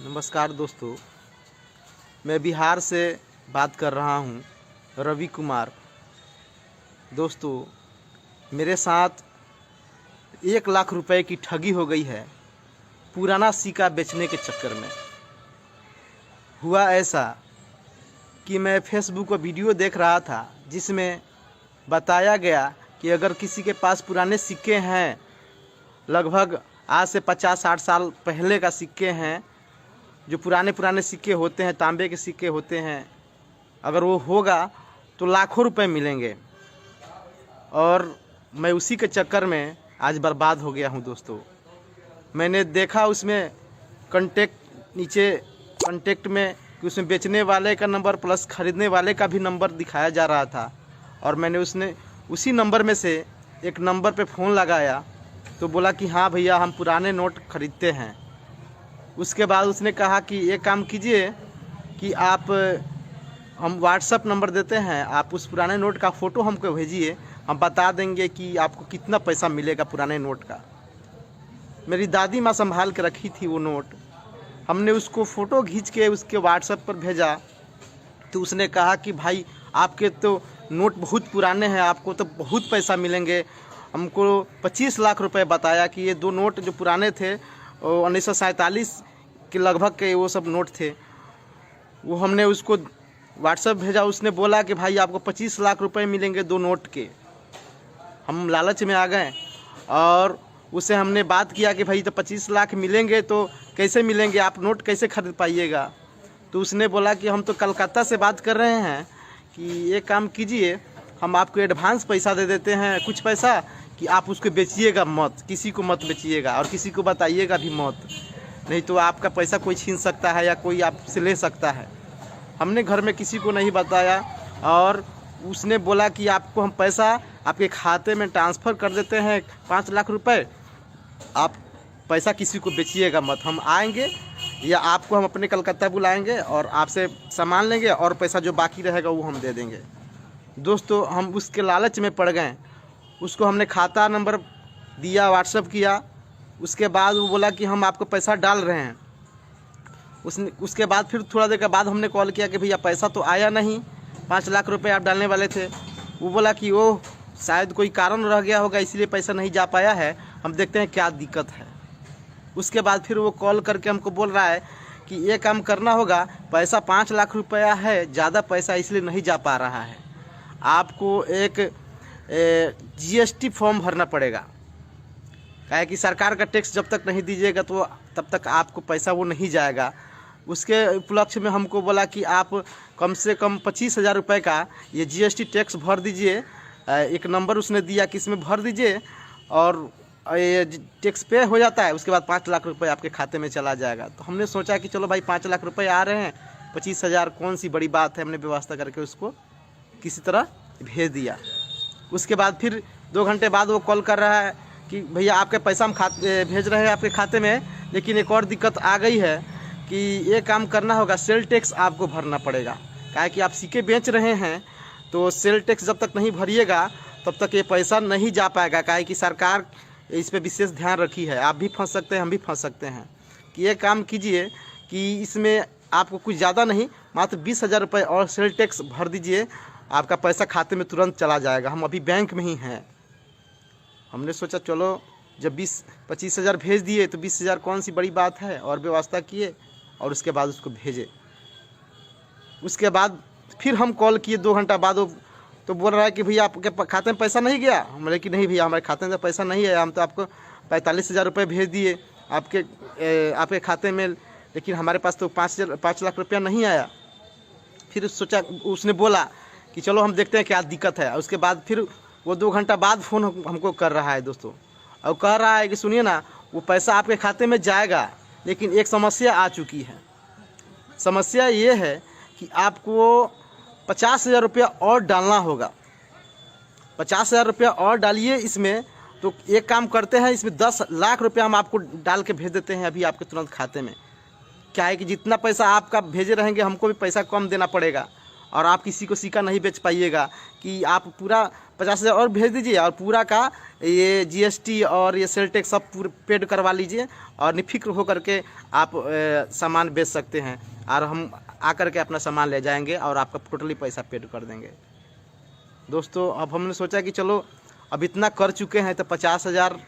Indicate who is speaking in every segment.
Speaker 1: नमस्कार दोस्तों, मैं बिहार से बात कर रहा हूं, रवि कुमार। दोस्तों, मेरे साथ 1 लाख रुपए की ठगी हो गई है पुराना सिक्का बेचने के चक्कर में। हुआ ऐसा कि मैं फेसबुक पर वीडियो देख रहा था जिसमें बताया गया कि अगर किसी के पास पुराने सिक्के हैं, लगभग आज से 50-60 साल पहले का सिक्के हैं, जो पुराने सिक्के होते हैं, तांबे के सिक्के होते हैं, अगर वो होगा तो लाखों रुपए मिलेंगे। और मैं उसी के चक्कर में आज बर्बाद हो गया हूँ। दोस्तों, मैंने देखा उसमें नीचे कांटेक्ट में कि उसमें बेचने वाले का नंबर प्लस ख़रीदने वाले का भी नंबर दिखाया जा रहा था। और मैंने उसी नंबर में से एक नंबर पे फ़ोन लगाया तो बोला कि हाँ भैया, हम पुराने नोट ख़रीदते हैं। उसके बाद उसने कहा कि एक काम कीजिए कि हम व्हाट्सअप नंबर देते हैं, आप उस पुराने नोट का फ़ोटो हमको भेजिए, हम बता देंगे कि आपको कितना पैसा मिलेगा पुराने नोट का। मेरी दादी माँ संभाल के रखी थी वो नोट। हमने उसको फ़ोटो खींच के उसके व्हाट्सएप पर भेजा तो उसने कहा कि भाई, आपके तो नोट बहुत पुराने हैं, आपको तो बहुत पैसा मिलेंगे। हमको 25 लाख रुपए बताया कि ये 2 नोट जो पुराने थे 1947 के लगभग के वो सब नोट थे। वो हमने उसको व्हाट्सएप भेजा, उसने बोला कि भाई आपको 25 लाख रुपए मिलेंगे 2 नोट के। हम लालच में आ गए और उससे हमने बात किया कि भाई तो 25 लाख मिलेंगे तो कैसे मिलेंगे, आप नोट कैसे खरीद पाइएगा। तो उसने बोला कि हम तो कलकत्ता से बात कर रहे हैं कि एक काम कीजिए, हम आपको एडवांस पैसा दे देते हैं, कुछ पैसा, कि आप उसको बेचिएगा मत, किसी को मत बेचिएगा और किसी को बताइएगा भी मत, नहीं तो आपका पैसा कोई छीन सकता है या कोई आपसे ले सकता है। हमने घर में किसी को नहीं बताया और उसने बोला कि आपको हम पैसा आपके खाते में ट्रांसफ़र कर देते हैं 5 लाख रुपए, आप पैसा किसी को बेचिएगा मत, हम आएंगे या आपको हम अपने कलकत्ता बुलाएंगे और आपसे सामान लेंगे और पैसा जो बाकी रहेगा वो हम दे देंगे। दोस्तों, हम उसके लालच में पड़ गए। उसको हमने खाता नंबर दिया, व्हाट्सएप किया। उसके बाद वो बोला कि हम आपको पैसा डाल रहे हैं। उसके बाद फिर थोड़ा देर के बाद हमने कॉल किया कि भैया पैसा तो आया नहीं, 5 लाख रुपए आप डालने वाले थे। वो बोला कि ओह, शायद कोई कारण रह गया होगा इसलिए पैसा नहीं जा पाया है, हम देखते हैं क्या दिक्कत है। उसके बाद फिर वो कॉल करके हमको बोल रहा है कि ये काम करना होगा, पैसा 5 लाख रुपया है, ज़्यादा पैसा इसलिए नहीं जा पा रहा है, आपको एक GST फॉर्म भरना पड़ेगा। काहे कि सरकार का टैक्स जब तक नहीं दीजिएगा तो तब तक आपको पैसा वो नहीं जाएगा। उसके उपलक्ष्य में हमको बोला कि आप कम से कम 25,000 रुपये का ये GST टैक्स भर दीजिए। एक नंबर उसने दिया कि इसमें भर दीजिए और ये टैक्स पे हो जाता है, उसके बाद 5 लाख रुपए आपके खाते में चला जाएगा। तो हमने सोचा कि चलो भाई 5 लाख रुपए आ रहे हैं, 25,000 कौन सी बड़ी बात है। हमने व्यवस्था करके उसको किसी तरह भेज दिया। उसके बाद फिर 2 घंटे बाद वो कॉल कर रहा है कि भैया आपके पैसा हम भेज रहे हैं आपके खाते में, लेकिन एक और दिक्कत आ गई है कि ये काम करना होगा, सेल टैक्स आपको भरना पड़ेगा। काहे कि आप सिक्के बेच रहे हैं तो सेल टैक्स जब तक नहीं भरिएगा तब तक ये पैसा नहीं जा पाएगा। काहे कि सरकार इस पर विशेष ध्यान रखी है। आप भी फंस सकते हैं, हम भी फंस सकते हैं। कि ये काम कीजिए कि इसमें आपको कुछ ज़्यादा नहीं, मात्र 20,000 रुपये और सेल टैक्स भर दीजिए, आपका पैसा खाते में तुरंत चला जाएगा। हम अभी बैंक में ही हैं। हमने सोचा चलो, जब 25,000 भेज दिए तो 20,000 कौन सी बड़ी बात है, और व्यवस्था किए और उसके बाद उसको भेजे। उसके बाद फिर हम कॉल किए 2 घंटा बाद। वो तो बोल रहा है कि भैया आपके खाते में पैसा नहीं गया। हम बोले कि नहीं भैया, हमारे खाते में तो पैसा नहीं है, हम तो आपको 45,000 रुपये भेज दिए आपके खाते में, लेकिन हमारे पास तो 5 लाख रुपया नहीं आया। फिर सोचा, उसने बोला कि चलो हम देखते हैं क्या दिक्कत है। उसके बाद फिर वो 2 घंटा बाद फ़ोन हमको कर रहा है दोस्तों, और कह रहा है कि सुनिए ना, वो पैसा आपके खाते में जाएगा, लेकिन एक समस्या आ चुकी है। समस्या ये है कि आपको 50,000 रुपया और डालना होगा। 50,000 रुपया और डालिए इसमें। तो एक काम करते हैं, इसमें 10 लाख रुपया हम आपको डाल के भेज देते हैं अभी आपके तुरंत खाते में। क्या है कि जितना पैसा आपका भेजे रहेंगे हमको भी पैसा कम देना पड़ेगा और आप किसी को सिक्का नहीं बेच पाइएगा कि आप पूरा 50,000 और भेज दीजिए और पूरा का ये GST और ये सेल टैक्स सब पूरे पेड करवा लीजिए और निफिक्र होकर के आप सामान बेच सकते हैं और हम आकर के अपना सामान ले जाएंगे और आपका टोटली पैसा पेड कर देंगे। दोस्तों अब हमने सोचा कि चलो अब इतना कर चुके हैं तो 50,000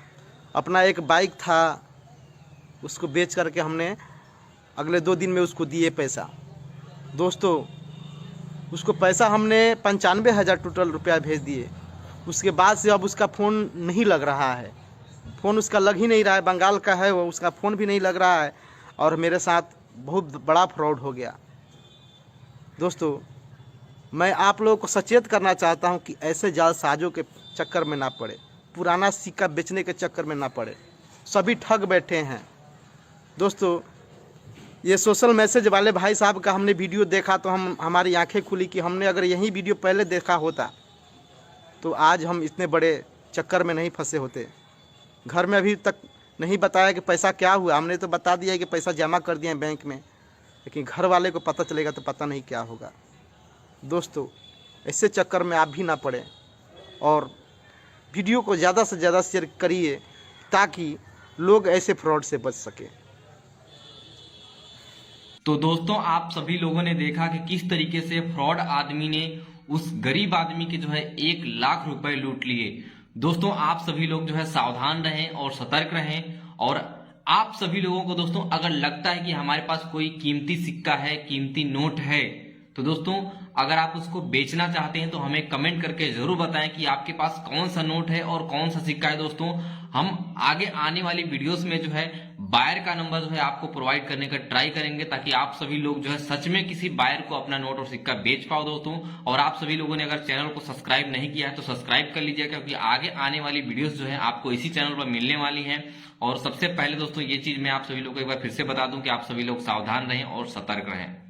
Speaker 1: अपना एक बाइक था उसको बेच करके हमने अगले 2 दिन में उसको दिए पैसा। दोस्तों उसको पैसा हमने 95,000 टोटल रुपया भेज दिए। उसके बाद से अब उसका फ़ोन नहीं लग रहा है, फ़ोन उसका लग ही नहीं रहा है, बंगाल का है वो, उसका फ़ोन भी नहीं लग रहा है और मेरे साथ बहुत बड़ा फ्रॉड हो गया। दोस्तों मैं आप लोगों को सचेत करना चाहता हूं कि ऐसे जालसाजों के चक्कर में ना पड़े, पुराना सिक्का बेचने के चक्कर में ना पड़े, सभी ठग बैठे हैं। दोस्तों ये सोशल मैसेज वाले भाई साहब का हमने वीडियो देखा तो हमारी आंखें खुली कि हमने अगर यही वीडियो पहले देखा होता तो आज हम इतने बड़े चक्कर में नहीं फंसे होते। घर में अभी तक नहीं बताया कि पैसा क्या हुआ, हमने तो बता दिया कि पैसा जमा कर दिया बैंक में, लेकिन घर वाले को पता चलेगा तो पता नहीं क्या होगा। दोस्तों ऐसे चक्कर में आप भी ना पड़े और वीडियो को ज़्यादा से ज़्यादा शेयर करिए ताकि लोग ऐसे फ्रॉड से बच सके।
Speaker 2: तो दोस्तों आप सभी लोगों ने देखा कि किस तरीके से फ्रॉड आदमी ने उस गरीब आदमी के 1 लाख रुपए लूट लिए। दोस्तों आप सभी लोग सावधान रहें और सतर्क रहें। और आप सभी लोगों को दोस्तों अगर लगता है कि हमारे पास कोई कीमती सिक्का है, कीमती नोट है, तो दोस्तों अगर आप उसको बेचना चाहते हैं तो हमें कमेंट करके जरूर बताएं कि आपके पास कौन सा नोट है और कौन सा सिक्का है। दोस्तों हम आगे आने वाली वीडियोस में बायर का नंबर आपको प्रोवाइड करने का ट्राई करेंगे ताकि आप सभी लोग सच में किसी बायर को अपना नोट और सिक्का बेच पाओ। दोस्तों और आप सभी लोगों ने अगर चैनल को सब्सक्राइब नहीं किया है तो सब्सक्राइब कर लीजिए, क्योंकि आगे आने वाली वीडियोस आपको इसी चैनल पर मिलने वाली है। और सबसे पहले दोस्तों ये चीज मैं आप सभी लोगों को एक बार फिर से बता दूं कि आप सभी लोग सावधान रहें और सतर्क रहें।